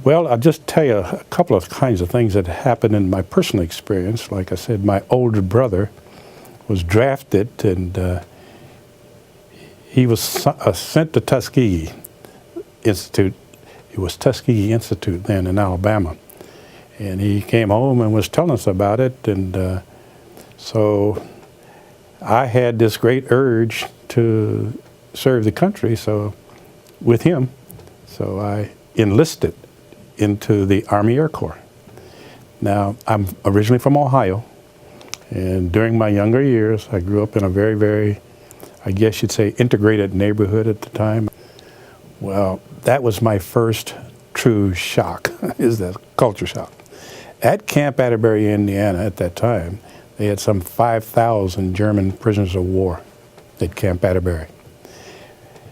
Well, I'll just tell you a couple of kinds of things that happened in my personal experience. Like I said, my older brother was drafted, and he was sent to Tuskegee Institute. It was Tuskegee Institute then in Alabama. And he came home and was telling us about it. And so I had this great urge to serve the country with him. So I enlisted into the Army Air Corps. Now, I'm originally from Ohio. And during my younger years, I grew up in a very, very, I guess you'd say, integrated neighborhood at the time. Well, that was my first true shock, is that culture shock. At Camp Atterbury, Indiana, at that time, they had some 5,000 German prisoners of war at Camp Atterbury.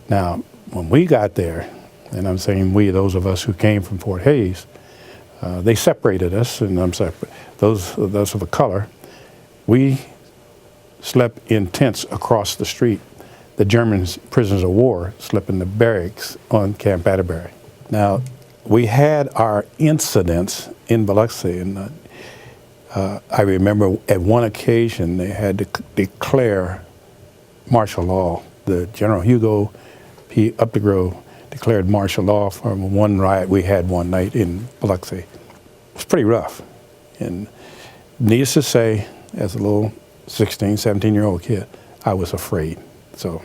Now, when we got there, and I'm saying we, those of us who came from Fort Hays, they separated us, and I'm sorry, those of a color. We slept in tents across the street. The German prisoners of war slept in the barracks on Camp Atterbury. Now, we had our incidents in Biloxi, and I remember at one occasion they had to declare martial law. The General Hugo P. Updegrove declared martial law for one riot we had one night in Biloxi. It was pretty rough. And needless to say, as a little 16, 17-year-old kid, I was afraid. So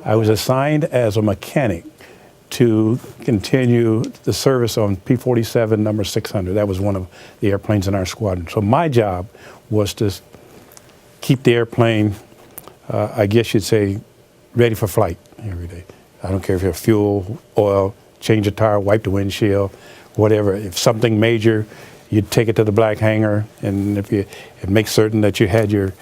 I was assigned as a mechanic to continue the service on P-47 number 600. That was one of the airplanes in our squadron. So my job was to keep the airplane, I guess you'd say, ready for flight every day. I don't care if you have fuel, oil, change a tire, wipe the windshield, whatever. If something major, you'd take it to the black hangar, and make certain that you had your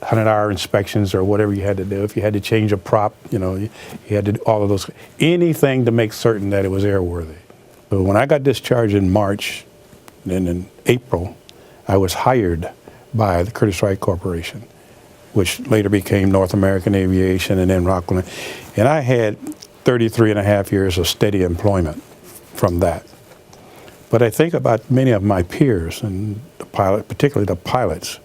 100-hour inspections or whatever you had to do. If you had to change a prop, you had to do all of those, anything to make certain that it was airworthy. So when I got discharged in March, then in April, I was hired by the Curtiss-Wright Corporation, which later became North American Aviation and then Rockwell. And I had 33 and a half years of steady employment from that. But I think about many of my peers, and particularly the pilots,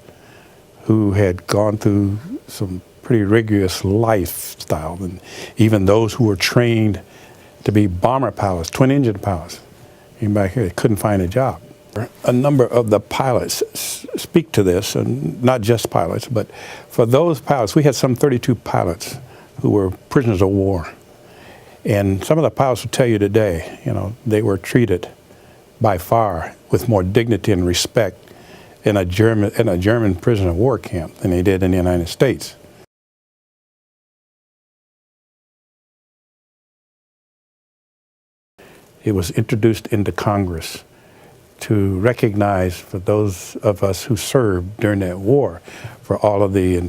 who had gone through some pretty rigorous lifestyle, and even those who were trained to be bomber pilots, twin-engine pilots, came back here, they couldn't find a job. A number of the pilots speak to this, and not just pilots, but for those pilots, we had some 32 pilots who were prisoners of war. And some of the pilots will tell you today, they were treated by far with more dignity and respect in a German prisoner of war camp than they did in the United States. It was introduced into Congress to recognize for those of us who served during that war for all of the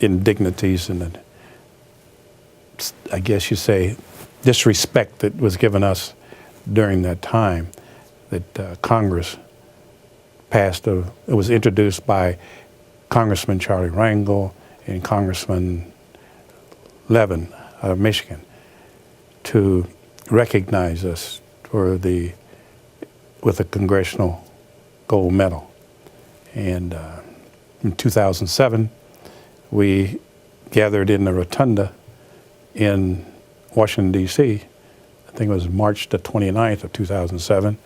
indignities and I guess you say disrespect that was given us during that time, that Congress passed it was introduced by Congressman Charlie Rangel and Congressman Levin out of Michigan to recognize us with a Congressional Gold Medal. And in 2007, we gathered in the Rotunda in Washington, D.C. I think it was March the 29th of 2007.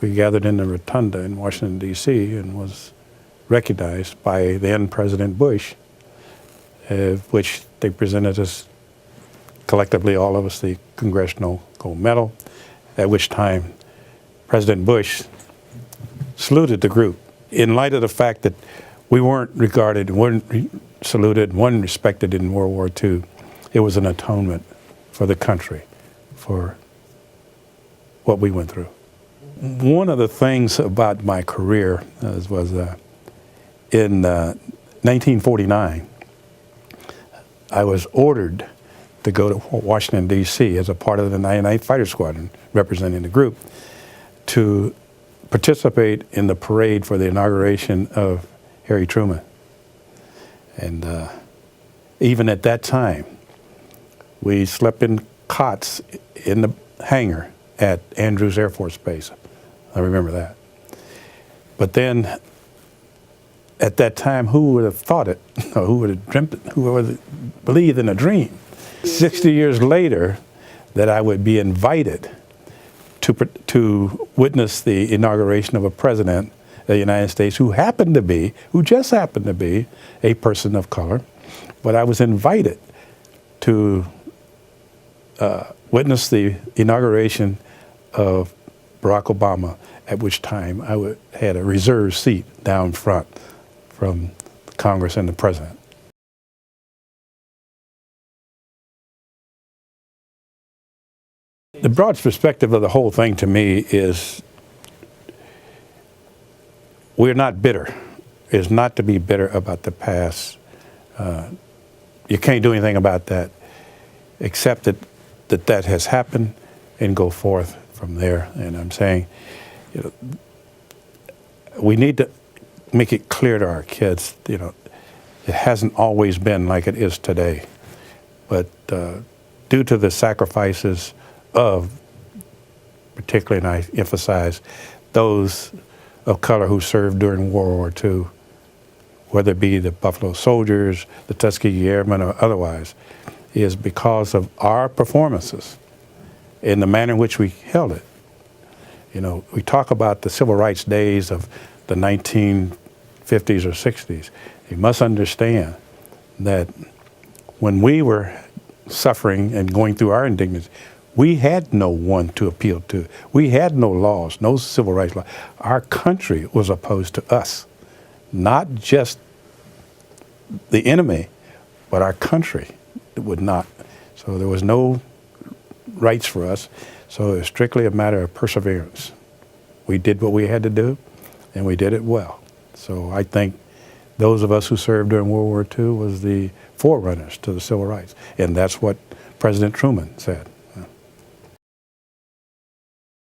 We gathered in the Rotunda in Washington, D.C. and was recognized by then President Bush, which they presented us, collectively all of us, the Congressional Gold Medal, at which time President Bush saluted the group. In light of the fact that we weren't regarded, weren't saluted, weren't respected in World War II, it was an atonement for the country, for what we went through. One of the things about my career was in 1949, I was ordered to go to Washington, D.C. as a part of the 99th Fighter Squadron, representing the group, to participate in the parade for the inauguration of Harry Truman. And even at that time, We slept in cots in the hangar at Andrews Air Force Base. I remember that. But then, at that time, who would have thought it? Or who would have dreamt it? Who would have believed in a dream? 60 years later, that I would be invited to witness the inauguration of a president of the United States who just happened to be a person of color. But I was invited to witness the inauguration of Barack Obama, at which time I had a reserved seat down front from Congress and the president. The broad perspective of the whole thing to me is we're not bitter. It's not to be bitter about the past. You can't do anything about that except that has happened and go forth from there. And I'm saying, we need to make it clear to our kids, it hasn't always been like it is today. But due to the sacrifices of, particularly, and I emphasize, those of color who served during World War II, whether it be the Buffalo Soldiers, the Tuskegee Airmen, or otherwise, is because of our performances in the manner in which we held it. We talk about the civil rights days of the 1950s or 60s. You must understand that when we were suffering and going through our indignity, we had no one to appeal to. We had no laws, no civil rights law. Our country was opposed to us, not just the enemy, but our country would not. So there was no rights for us. So it was strictly a matter of perseverance. We did what we had to do, and we did it well. So I think those of us who served during World War II was the forerunners to the civil rights. And that's what President Truman said.